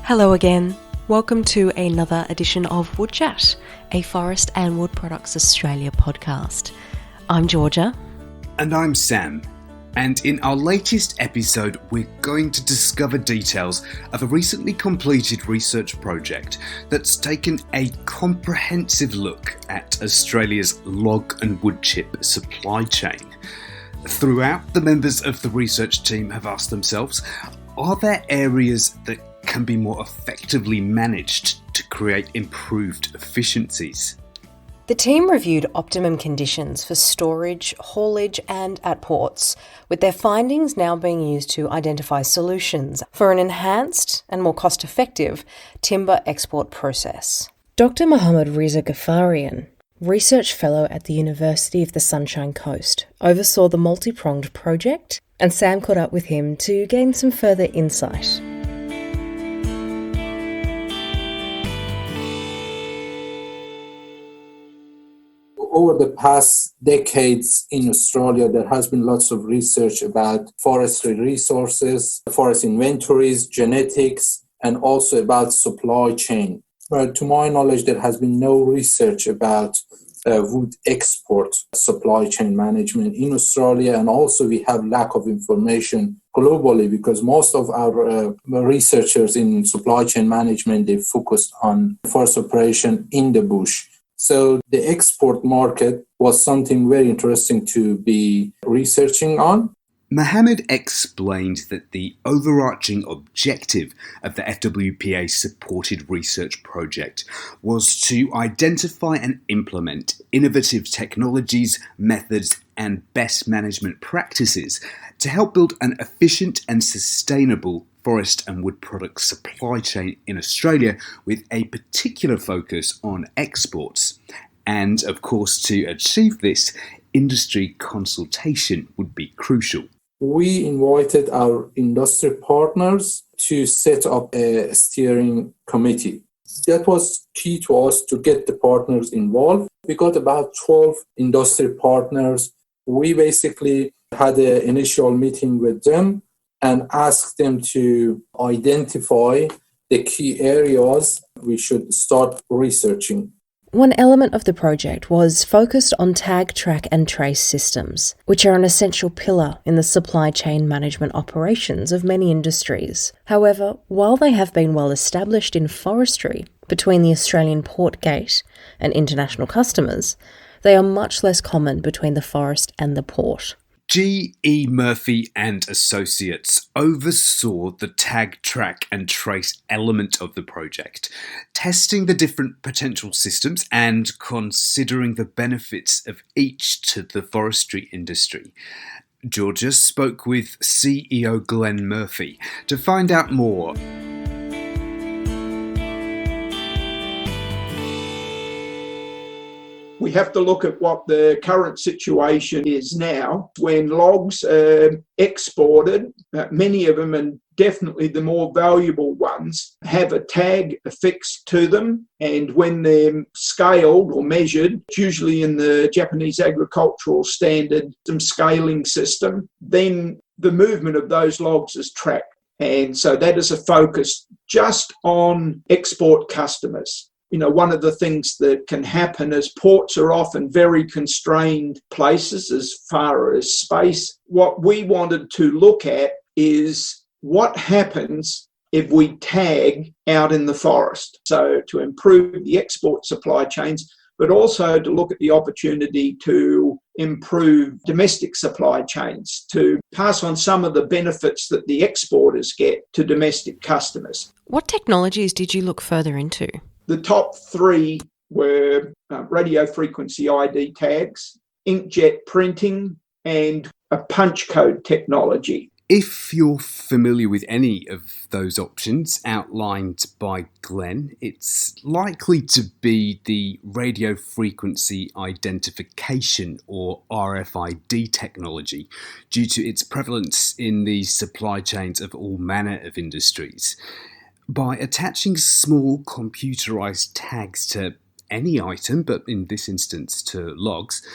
Hello again. Welcome to another edition of WoodChat, a Forest and Wood Products Australia podcast. I'm Georgia. And I'm Sam. And in our latest episode, we're going to discover details of a recently completed research project that's taken a comprehensive look at Australia's log and woodchip supply chain. Throughout, the members of the research team have asked themselves, are there areas that can be more effectively managed to create improved efficiencies? The team reviewed optimum conditions for storage, haulage and at ports, with their findings now being used to identify solutions for an enhanced and more cost-effective timber export process. Dr. Mohammed Riza Ghaffarian, Research Fellow at the University of the Sunshine Coast, oversaw the multi-pronged project, and Sam caught up with him to gain some further insight. Over the past decades in Australia, there has been lots of research about forestry resources, forest inventories, genetics, and also about supply chain. But to my knowledge, there has been no research about wood export supply chain management in Australia, and also we have lack of information globally because most of our researchers in supply chain management, they focused on forest operation in the bush. So the export market was something very interesting to be researching on. Mohammed explained that the overarching objective of the FWPA-supported research project was to identify and implement innovative technologies, methods, and best management practices to help build an efficient and sustainable forest and wood products supply chain in Australia with a particular focus on exports. And of course, to achieve this, industry consultation would be crucial. We invited our industry partners to set up a steering committee. That was key to us to get the partners involved. We got about 12 industry partners. We basically had an initial meeting with them and asked them to identify the key areas we should start researching. One element of the project was focused on tag, track and trace systems, which are an essential pillar in the supply chain management operations of many industries. However, while they have been well established in forestry between the Australian port gate and international customers, they are much less common between the forest and the port. G. E. Murphy and Associates oversaw the tag, track and trace element of the project, testing the different potential systems and considering the benefits of each to the forestry industry. Georgia spoke with CEO Glenn Murphy to find out more. We have to look at what the current situation is now. When logs are exported, many of them, and definitely the more valuable ones, have a tag affixed to them. And when they're scaled or measured, usually in the Japanese agricultural standard scaling system, then the movement of those logs is tracked. And so that is a focus just on export customers. You know, one of the things that can happen is ports are often very constrained places as far as space. What we wanted to look at is what happens if we tag out in the forest. So to improve the export supply chains, but also to look at the opportunity to improve domestic supply chains, to pass on some of the benefits that the exporters get to domestic customers. What technologies did you look further into? The top three were radio frequency ID tags, inkjet printing, and a punch code technology. If you're familiar with any of those options outlined by Glenn, it's likely to be the radio frequency identification or RFID technology due to its prevalence in the supply chains of all manner of industries. By attaching small computerized tags to any item, but in this instance to logs,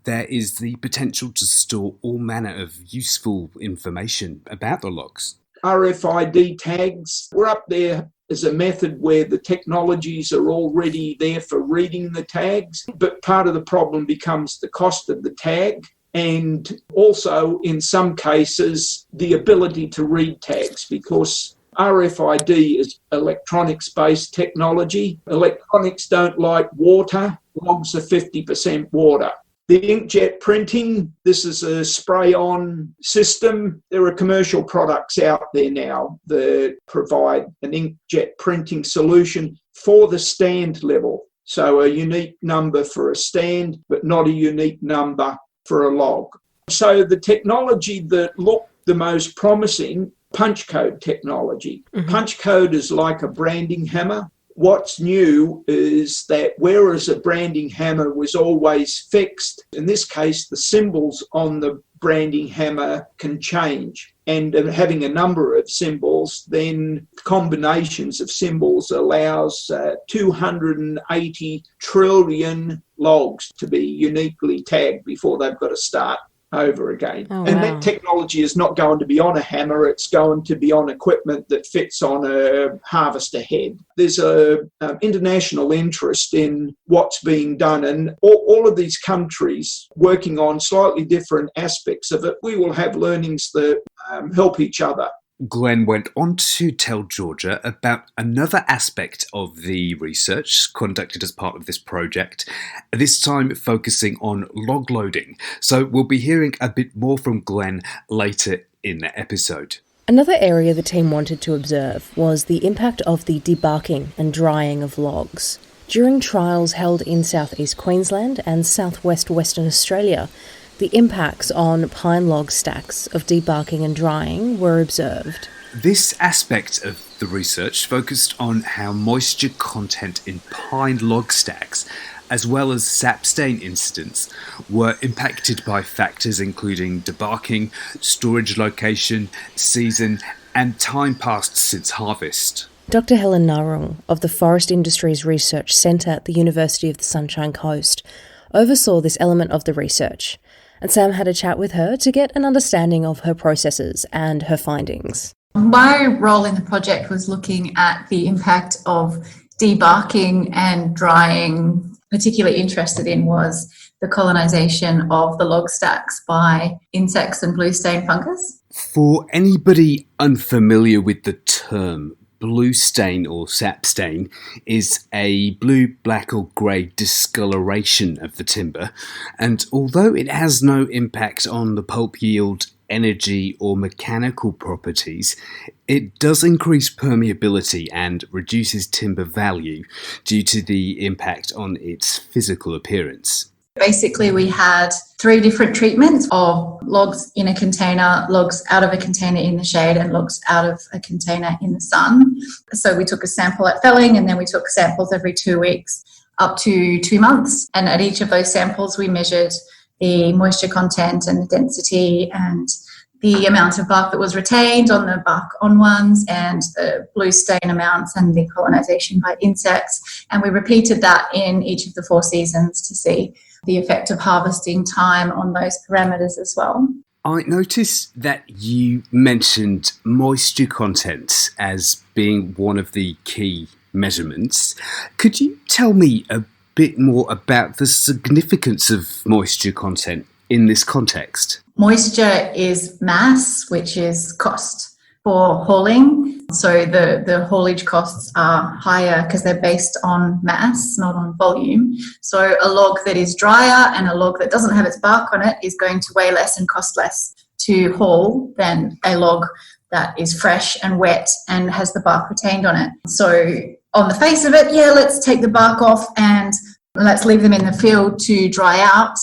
there is the potential to store all manner of useful information about the logs. RFID tags were up there as a method where the technologies are already there for reading the tags, but part of the problem becomes the cost of the tag and also, in some cases, the ability to read tags, because RFID is electronics-based technology. Electronics don't like water. Logs are 50% water. The inkjet printing, this is a spray-on system. There are commercial products out there now that provide an inkjet printing solution for the stand level. So a unique number for a stand, but not a unique number for a log. So the technology that looked the most promising, punch code technology. Mm-hmm. Punch code is like a branding hammer. What's new is that whereas a branding hammer was always fixed, in this case, the symbols on the branding hammer can change. And having a number of symbols, then combinations of symbols allows 280 trillion logs to be uniquely tagged before they've got to start over again. Oh, wow. And that technology is not going to be on a hammer, it's going to be on equipment that fits on a harvester head. There's a international interest in what's being done, and all of these countries working on slightly different aspects of it. We will have learnings that help each other. Glenn went on to tell Georgia about another aspect of the research conducted as part of this project, this time focusing on log loading. So we'll be hearing a bit more from Glenn later in the episode. Another area the team wanted to observe was the impact of the debarking and drying of logs. During trials held in southeast Queensland and southwest Western Australia, the impacts on pine log stacks of debarking and drying were observed. This aspect of the research focused on how moisture content in pine log stacks, as well as sap stain incidents, were impacted by factors including debarking, storage location, season, and time passed since harvest. Dr. Helen Narung of the Forest Industries Research Centre at the University of the Sunshine Coast oversaw this element of the research, and Sam had a chat with her to get an understanding of her processes and her findings. My role in the project was looking at the impact of debarking and drying. Particularly interested in was the colonisation of the log stacks by insects and blue stain fungus. For anybody unfamiliar with the term, blue stain or sap stain is a blue, black or grey discoloration of the timber, and although it has no impact on the pulp yield, energy or mechanical properties, it does increase permeability and reduces timber value due to the impact on its physical appearance. Basically, we had 3 different treatments of logs in a container, logs out of a container in the shade, and logs out of a container in the sun. So we took a sample at felling, and then we took samples every 2 weeks up to 2 months. And at each of those samples, we measured the moisture content and the density and the amount of bark that was retained on the bark on ones and the blue stain amounts and the colonisation by insects. And we repeated that in each of the 4 seasons to see the effect of harvesting time on those parameters as well. I noticed that you mentioned moisture content as being one of the key measurements. Could you tell me a bit more about the significance of moisture content in this context? Moisture is mass, which is cost for hauling. So the haulage costs are higher because they're based on mass, not on volume. So a log that is drier and a log that doesn't have its bark on it is going to weigh less and cost less to haul than a log that is fresh and wet and has the bark retained on it. So on the face of it, let's take the bark off and let's leave them in the field to dry out.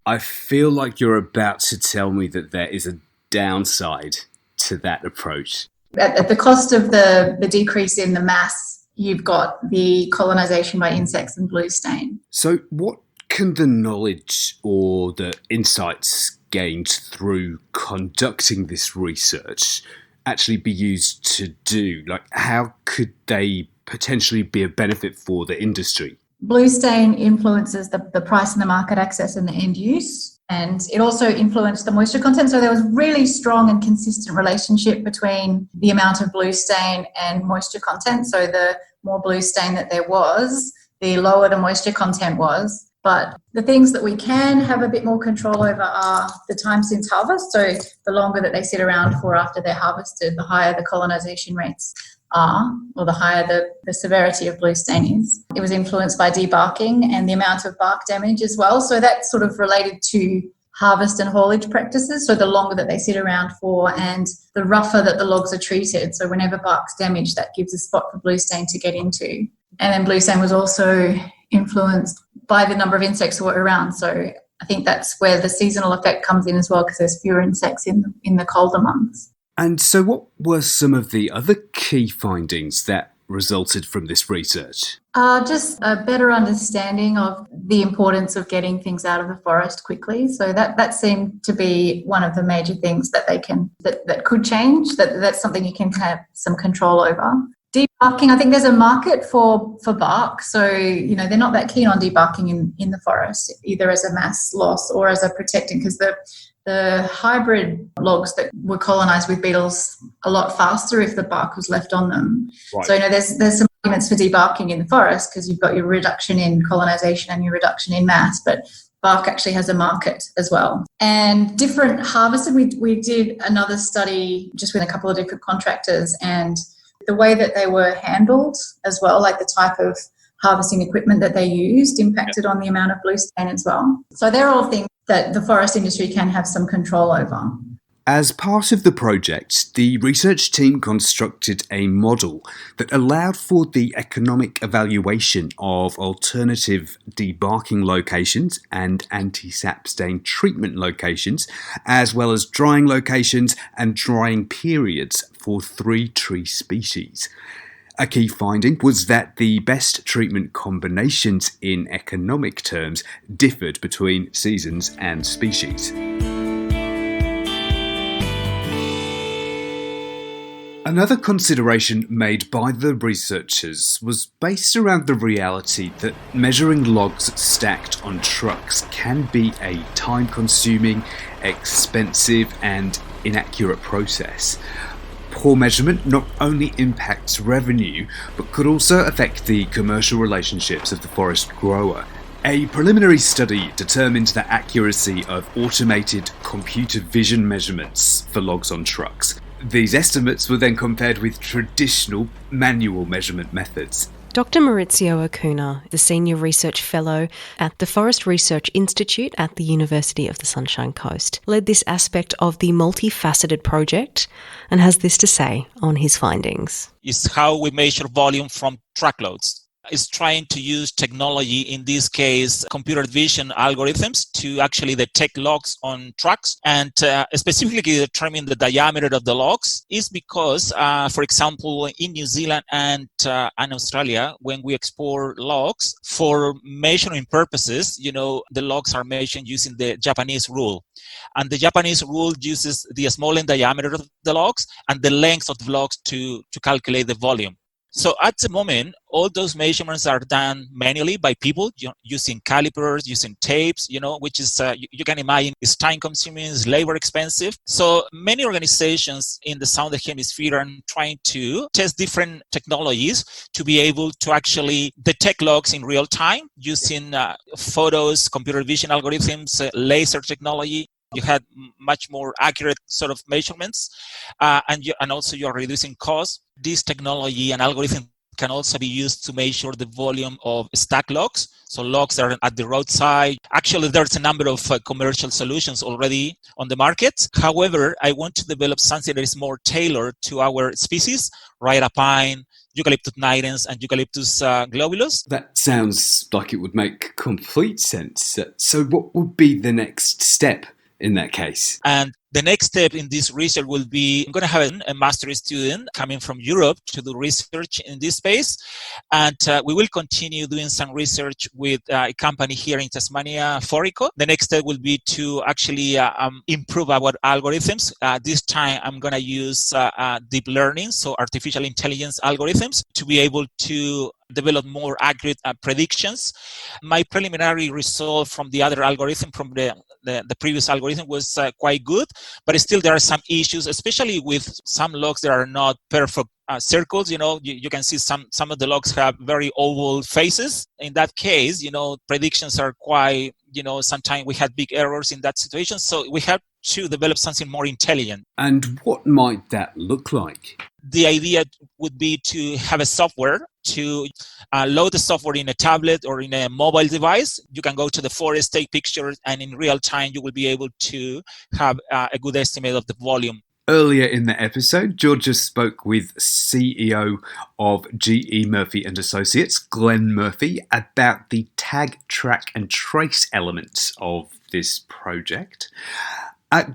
I feel like you're about to tell me that there is a downside to that approach. At the cost of the decrease in the mass, you've got the colonisation by insects and blue stain. So what can the knowledge or the insights gained through conducting this research actually be used to do? Like, how could they potentially be a benefit for the industry? Blue stain influences the price and the market access and the end use. And it also influenced the moisture content. So there was really strong and consistent relationship between the amount of blue stain and moisture content. So the more blue stain that there was, the lower the moisture content was. But the things that we can have a bit more control over are the time since harvest. So the longer that they sit around for after they're harvested, the higher the colonisation rates are, or the higher the severity of blue stain is. It was influenced by debarking and the amount of bark damage as well. So that's sort of related to harvest and haulage practices. So the longer that they sit around for and the rougher that the logs are treated. So whenever bark's damaged, that gives a spot for blue stain to get into. And then blue stain was also influenced by the number of insects that were around. So I think that's where the seasonal effect comes in as well, because there's fewer insects in the colder months. And so what were some of the other key findings that resulted from this research? Just a better understanding of the importance of getting things out of the forest quickly. So that seemed to be one of the major things that that could change, that's something you can have some control over. Debarking, I think there's a market for bark. So, they're not that keen on debarking in the forest, either as a mass loss or as a protecting, because the hybrid logs that were colonised with beetles a lot faster if the bark was left on them. Right. So, there's some arguments for debarking in the forest because you've got your reduction in colonisation and your reduction in mass, but bark actually has a market as well. And different harvested, we did another study just with a couple of different contractors, and the way that they were handled as well, like the type of harvesting equipment that they used impacted on the amount of blue stain as well. So they're all things that the forest industry can have some control over. As part of the project, the research team constructed a model that allowed for the economic evaluation of alternative debarking locations and anti-sap stain treatment locations, as well as drying locations and drying periods for 3 tree species. A key finding was that the best treatment combinations in economic terms differed between seasons and species. Another consideration made by the researchers was based around the reality that measuring logs stacked on trucks can be a time-consuming, expensive and inaccurate process. Poor measurement not only impacts revenue, but could also affect the commercial relationships of the forest grower. A preliminary study determined the accuracy of automated computer vision measurements for logs on trucks. These estimates were then compared with traditional manual measurement methods. Dr. Maurizio Acuna, the Senior Research Fellow at the Forest Research Institute at the University of the Sunshine Coast, led this aspect of the multifaceted project and has this to say on his findings. Is how we measure volume from truckloads. Is trying to use technology, in this case, computer vision algorithms to actually detect logs on trucks and specifically determine the diameter of the logs is because, for example, in New Zealand and Australia, when we export logs for measuring purposes, the logs are measured using the Japanese rule. And the Japanese rule uses the small diameter of the logs and the length of the logs to calculate the volume. So at the moment, all those measurements are done manually by people using calipers, using tapes, which is, you can imagine, is time consuming, is labor expensive. So many organizations in the Southern Hemisphere are trying to test different technologies to be able to actually detect logs in real time using photos, computer vision algorithms, laser technology. You had much more accurate sort of measurements, and also you're reducing costs. This technology and algorithm can also be used to measure the volume of stack logs. So logs that are at the roadside. Actually, there's a number of commercial solutions already on the market. However, I want to develop something that is more tailored to our species, rhita pine, Eucalyptus nitens, and Eucalyptus globulus. That sounds like it would make complete sense. So what would be the next step in that case? And the next step in this research will be, I'm going to have a master's student coming from Europe to do research in this space. And we will continue doing some research with a company here in Tasmania, Forico. The next step will be to actually improve our algorithms. This time I'm going to use deep learning, so artificial intelligence algorithms, to be able to develop more accurate predictions. My preliminary result from the other algorithm, from the previous algorithm, was quite good, but still there are some issues, especially with some logs that are not perfect circles. You can see some of the logs have very oval faces. In that case, predictions are quite, sometimes we had big errors in that situation. So we have to develop something more intelligent. And what might that look like? The idea would be to have a software to load the software in a tablet or in a mobile device. You can go to the forest, take pictures, and in real time, you will be able to have a good estimate of the volume. Earlier in the episode, Georgia spoke with CEO of GE Murphy and Associates, Glenn Murphy, about the tag, track and trace elements of this project.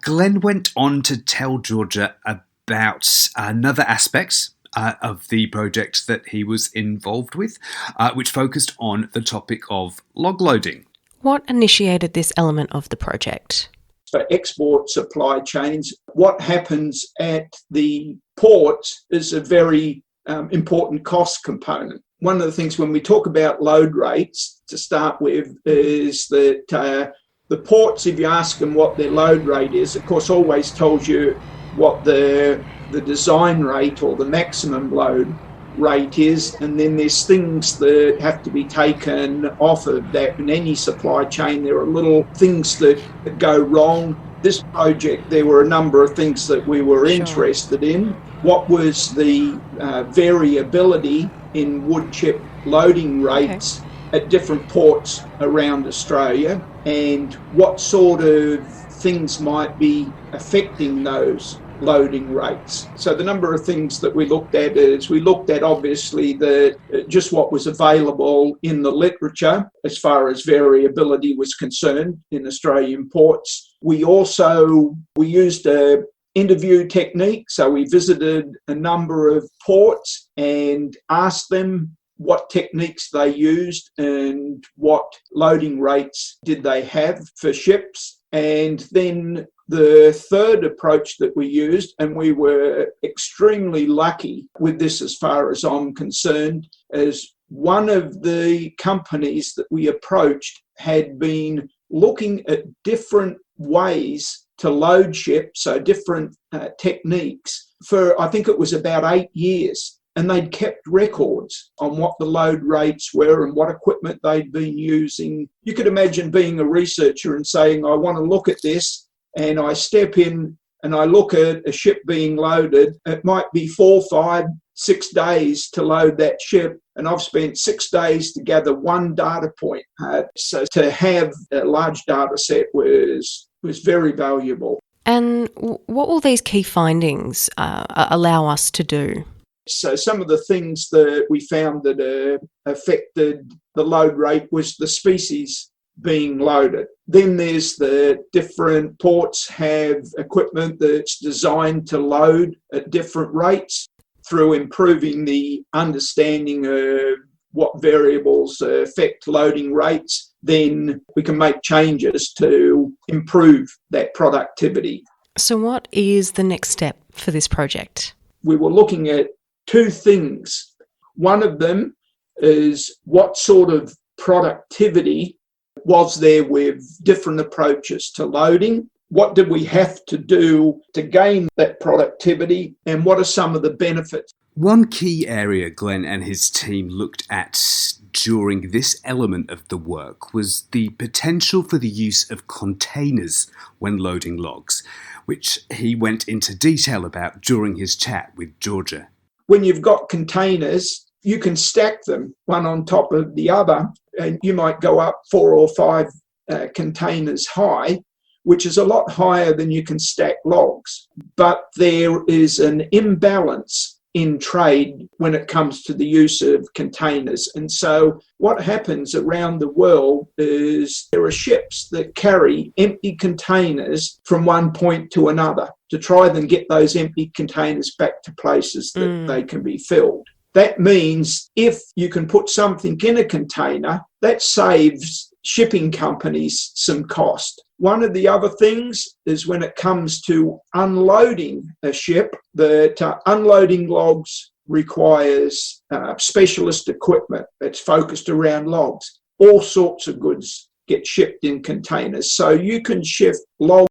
Glenn went on to tell Georgia about another aspects of the project that he was involved with, which focused on the topic of log loading. What initiated this element of the project? For export supply chains, what happens at the ports is a very important cost component. One of the things when we talk about load rates, to start with, is that the ports, if you ask them what their load rate is, of course always tells you what the design rate or the maximum load rate is, and then there's things that have to be taken off of that. In any supply chain, there are little things that go wrong. This project, there were a number of things that we were interested in. What was the variability in woodchip loading rates at different ports around Australia, and what sort of things might be affecting those loading rates. So the number of things that we looked at is we looked at obviously just what was available in the literature as far as variability was concerned in Australian ports. We used a interview technique, so we visited a number of ports and asked them what techniques they used and what loading rates did they have for ships. And then the third approach that we used, and we were extremely lucky with this as far as I'm concerned, is one of the companies that we approached had been looking at different ways to load ships, so different techniques, for I think it was about 8 years. And they'd kept records on what the load rates were and what equipment they'd been using. You could imagine being a researcher and saying, I want to look at this, and I step in and I look at a ship being loaded. It might be 4, 5, 6 days to load that ship, and I've spent 6 days to gather one data point. So to have a large data set was very valuable. And what will these key findings allow us to do? So some of the things that we found that affected the load rate was the species being loaded. Then there's the different ports have equipment that's designed to load at different rates. Through improving the understanding of what variables affect loading rates, then we can make changes to improve that productivity. So what is the next step for this project? We were looking at 2 things. One of them is what sort of productivity was there with different approaches to loading? What did we have to do to gain that productivity? And what are some of the benefits? One key area Glenn and his team looked at during this element of the work was the potential for the use of containers when loading logs, which he went into detail about during his chat with Georgia. When you've got containers, you can stack them one on top of the other, and you might go up 4 or 5 containers high, which is a lot higher than you can stack logs. But there is an imbalance in trade when it comes to the use of containers. And so what happens around the world is there are ships that carry empty containers from one point to another to try and get those empty containers back to places that they can be filled. That means if you can put something in a container, that saves shipping companies some cost. One of the other things is when it comes to unloading a ship, that unloading logs requires specialist equipment that's focused around logs. All sorts of goods get shipped in containers. So you can shift logs